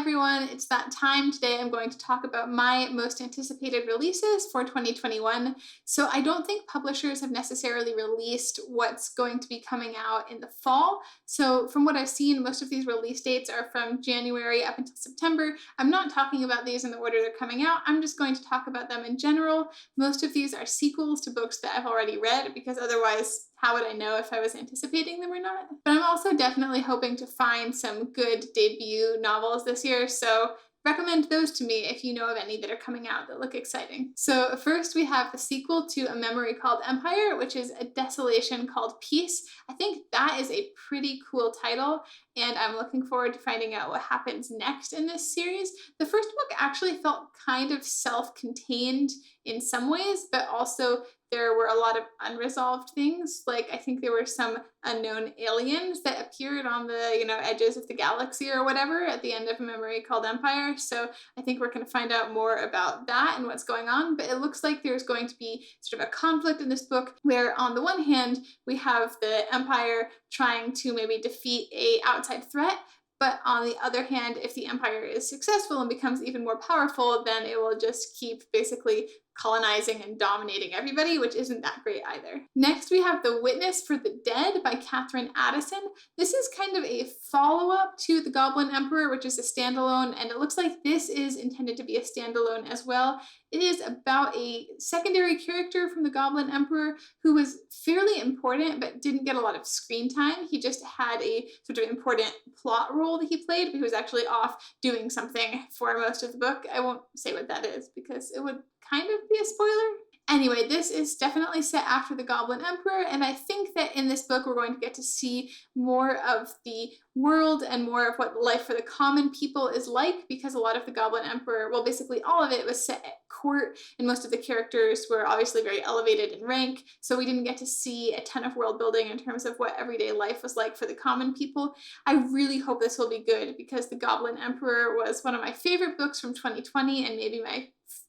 everyone, it's that time. Today I'm going to talk about my most anticipated releases for 2021. So I don't think publishers have necessarily released what's going to be coming out in the fall. So from what I've seen, most of these release dates are from January up until September. I'm not talking about these in the order they're coming out. I'm just going to talk about them in general. Most of these are sequels to books that I've already read, because otherwise, how would I know if I was anticipating them or not? But I'm also definitely hoping to find some good debut novels this year, so recommend those to me if you know of any that are coming out that look exciting. So first we have the sequel to A Memory Called Empire, which is A Desolation Called Peace. I think that is a pretty cool title, and I'm looking forward to finding out what happens next in this series. The first book actually felt kind of self-contained in some ways, but also there were a lot of unresolved things. Like, I think there were some unknown aliens that appeared on the, edges of the galaxy or whatever at the end of A Memory Called Empire. So I think we're going to find out more about that and what's going on. But it looks like there's going to be sort of a conflict in this book where, on the one hand, we have the Empire trying to maybe defeat a outside threat. But on the other hand, if the Empire is successful and becomes even more powerful, then it will just keep basically colonizing and dominating everybody, which isn't that great either. Next, we have The Witness for the Dead by Katherine Addison. This is kind of a follow-up to The Goblin Emperor, which is a standalone, and it looks like this is intended to be a standalone as well. It is about a secondary character from The Goblin Emperor who was fairly important but didn't get a lot of screen time. He just had a sort of important plot role that he played, but he was actually off doing something for most of the book. I won't say what that is because it would kind of be a spoiler. Anyway, this is definitely set after The Goblin Emperor, and I think that in this book we're going to get to see more of the world and more of what life for the common people is like, because a lot of The Goblin Emperor, well, basically all of it was set at court, and most of the characters were obviously very elevated in rank, so we didn't get to see a ton of world building in terms of what everyday life was like for the common people. I really hope this will be good, because The Goblin Emperor was one of my favorite books from 2020, and maybe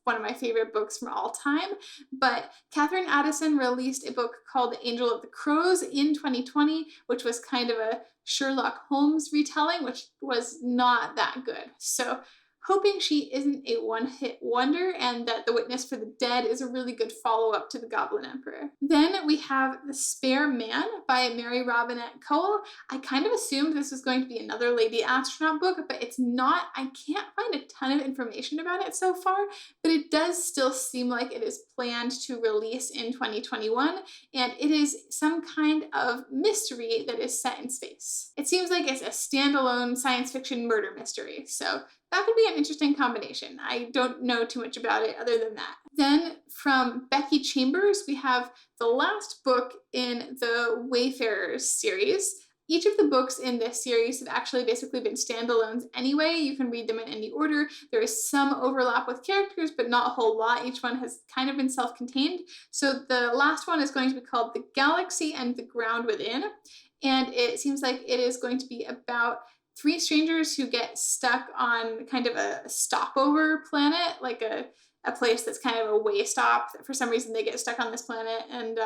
one of my favorite books from all time. But Katherine Addison released a book called Angel of the Crows in 2020, which was kind of a Sherlock Holmes retelling, which was not that good. So hoping she isn't a one-hit wonder and that The Witness for the Dead is a really good follow-up to The Goblin Emperor. Then we have The Spare Man by Mary Robinette Kowal. I kind of assumed this was going to be another Lady Astronaut book, but it's not. I can't find a ton of information about it so far, but it does still seem like it is planned to release in 2021, and it is some kind of mystery that is set in space. It seems like it's a standalone science fiction murder mystery, so that could be an interesting combination. I don't know too much about it other than that. Then from Becky Chambers, we have the last book in the Wayfarers series. Each of the books in this series have actually basically been standalones anyway. You can read them in any order. There is some overlap with characters, but not a whole lot. Each one has kind of been self-contained. So the last one is going to be called The Galaxy and the Ground Within. And it seems like it is going to be about three strangers who get stuck on kind of a stopover planet, like a place that's kind of a way stop. For some reason, they get stuck on this planet. And,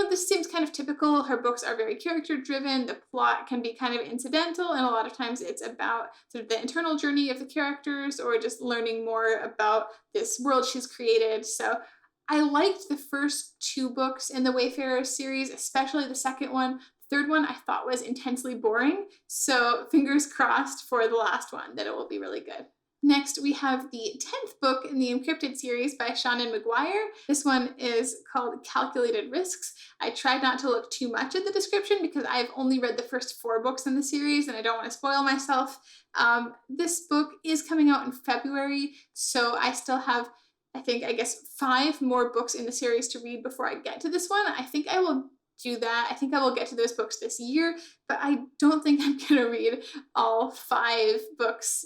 this seems kind of typical. Her books are very character-driven. The plot can be kind of incidental, and a lot of times it's about sort of the internal journey of the characters or just learning more about this world she's created. So I liked the first two books in the Wayfarers series, especially the second one. Third one I thought was intensely boring, so fingers crossed for the last one that it will be really good. Next, we have the 10th book in the InCryptid series by Seanan McGuire. This one is called Calculated Risks. I tried not to look too much at the description because I've only read the first 4 books in the series and I don't want to spoil myself. This book is coming out in February, so I still have I guess 5 more books in the series to read before I get to this one. I think I will do that. I think I will get to those books this year, but I don't think I'm going to read all 5 books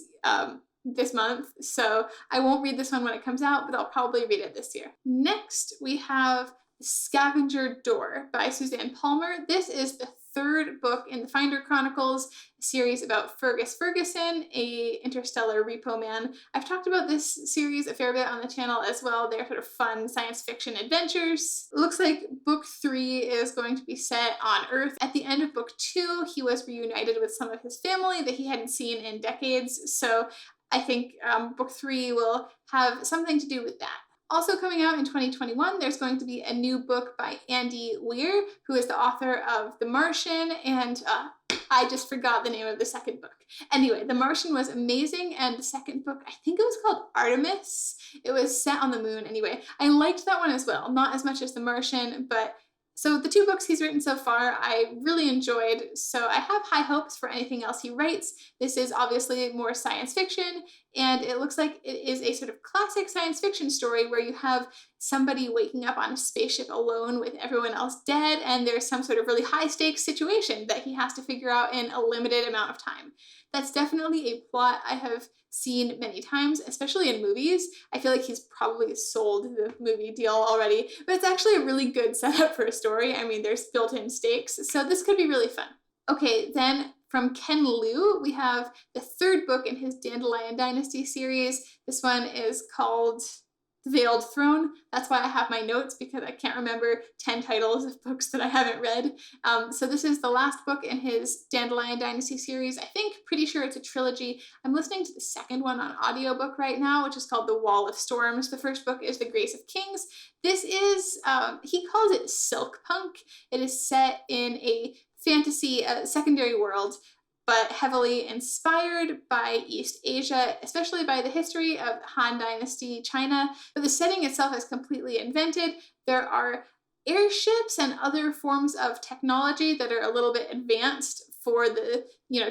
this month. So I won't read this one when it comes out, but I'll probably read it this year. Next, we have Scavenger Door by Suzanne Palmer. This is the third book in the Finder Chronicles, a series about Fergus Ferguson, a interstellar repo man. I've talked about this series a fair bit on the channel as well. They're sort of fun science fiction adventures. It looks like book 3 is going to be set on Earth. At the end of book 2, he was reunited with some of his family that he hadn't seen in decades. So I think book 3 will have something to do with that. Also coming out in 2021, there's going to be a new book by Andy Weir, who is the author of The Martian, and I just forgot the name of the second book. Anyway, The Martian was amazing, and the second book, I think it was called Artemis. It was set on the moon. Anyway, I liked that one as well. Not as much as The Martian, but so the 2 books he's written so far, I really enjoyed, so I have high hopes for anything else he writes. This is obviously more science fiction, and it looks like it is a sort of classic science fiction story where you have somebody waking up on a spaceship alone with everyone else dead, and there's some sort of really high-stakes situation that he has to figure out in a limited amount of time. That's definitely a plot I have seen many times, especially in movies. I feel like he's probably sold the movie deal already, but it's actually a really good setup for a story. I mean, there's built-in stakes, so this could be really fun. Okay, then from Ken Liu, we have the 3rd book in his Dandelion Dynasty series. This one is called The Veiled Throne. That's why I have my notes, because I can't remember 10 titles of books that I haven't read. So this is the last book in his Dandelion Dynasty series. I think, pretty sure it's a trilogy. I'm listening to the second one on audiobook right now, which is called The Wall of Storms. The first book is The Grace of Kings. This is, he calls it silk punk. It is set in a fantasy secondary world, but heavily inspired by East Asia, especially by the history of Han Dynasty China. But the setting itself is completely invented. There are airships and other forms of technology that are a little bit advanced for the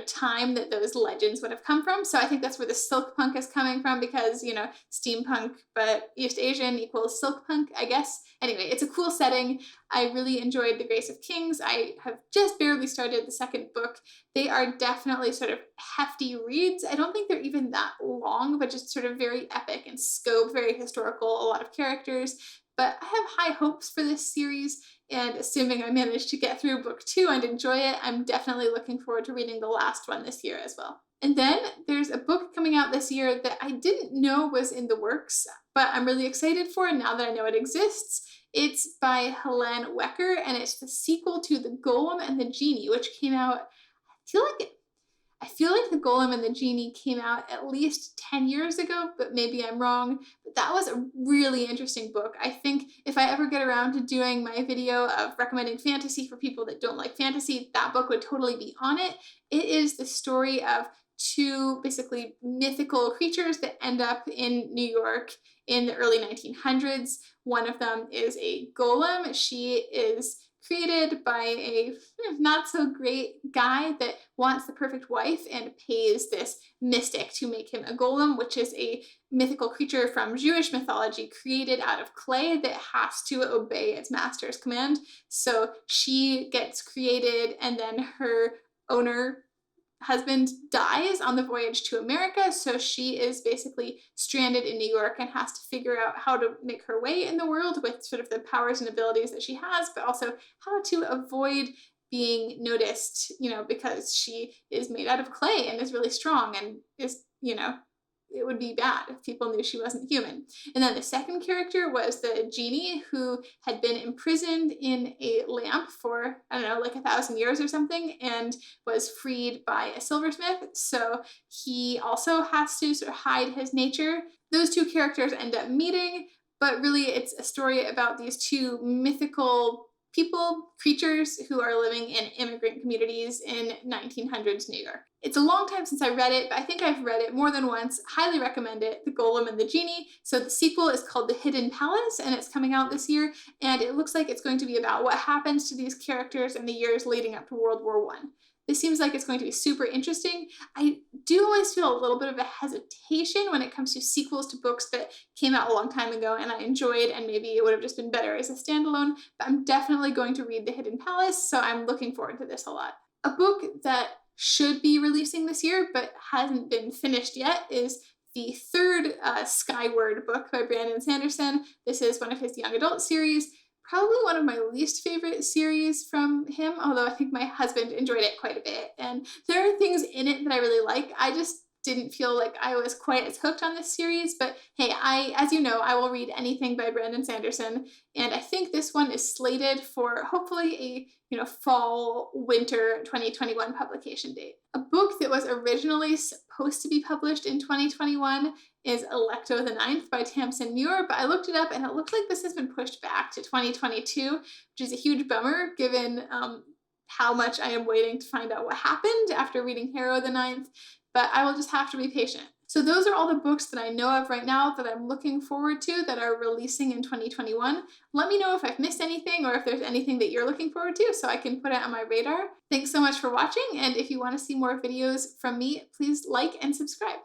time that those legends would have come from. So I think that's where the silk punk is coming from, because steampunk but East Asian equals silk punk, I guess. Anyway, it's a cool setting. I really enjoyed The Grace of Kings. I have just barely started the second book. They are definitely sort of hefty reads. I don't think they're even that long, but just sort of very epic in scope, very historical, a lot of characters. But I have high hopes for this series, and assuming I manage to get through book 2 and enjoy it, I'm definitely looking forward to reading the last one this year as well. And then there's a book coming out this year that I didn't know was in the works, but I'm really excited for now that I know it exists. It's by Helene Wecker, and it's the sequel to The Golem and the Genie, which came out, I feel like The Golem and the Genie came out at least 10 years ago, but maybe I'm wrong. But that was a really interesting book. I think if I ever get around to doing my video of recommending fantasy for people that don't like fantasy, that book would totally be on it. It is the story of 2 basically mythical creatures that end up in New York in the early 1900s. One of them is a golem. She is created by a not so great guy that wants the perfect wife and pays this mystic to make him a golem, which is a mythical creature from Jewish mythology created out of clay that has to obey its master's command. So she gets created, and then her owner husband dies on the voyage to America, so she is basically stranded in New York and has to figure out how to make her way in the world with sort of the powers and abilities that she has, but also how to avoid being noticed, because she is made out of clay and is really strong and is, it would be bad if people knew she wasn't human. And then the second character was the genie, who had been imprisoned in a lamp for, like 1,000 years or something, and was freed by a silversmith. So he also has to sort of hide his nature. Those 2 characters end up meeting, but really it's a story about these 2 mythical creatures who are living in immigrant communities in 1900s New York. It's a long time since I read it, but I think I've read it more than once. Highly recommend it, The Golem and the Genie. So the sequel is called The Hidden Palace, and it's coming out this year, and it looks like it's going to be about what happens to these characters in the years leading up to World War I. This seems like it's going to be super interesting. I do always feel a little bit of a hesitation when it comes to sequels to books that came out a long time ago and I enjoyed, and maybe it would have just been better as a standalone, but I'm definitely going to read The Hidden Palace, so I'm looking forward to this a lot. A book that should be releasing this year but hasn't been finished yet is the 3rd Skyward book by Brandon Sanderson. This is one of his young adult series. Probably one of my least favorite series from him, although I think my husband enjoyed it quite a bit. And there are things in it that I really like. I just didn't feel like I was quite as hooked on this series. But hey, as you know, I will read anything by Brandon Sanderson. And I think this one is slated for hopefully a fall winter 2021 publication date. A book that was originally supposed to be published in 2021 is Alecto the Ninth by Tamsin Muir, but I looked it up and it looked like this has been pushed back to 2022, which is a huge bummer given how much I am waiting to find out what happened after reading Harrow the Ninth, but I will just have to be patient. So those are all the books that I know of right now that I'm looking forward to that are releasing in 2021. Let me know if I've missed anything or if there's anything that you're looking forward to so I can put it on my radar. Thanks so much for watching, and if you want to see more videos from me, please like and subscribe.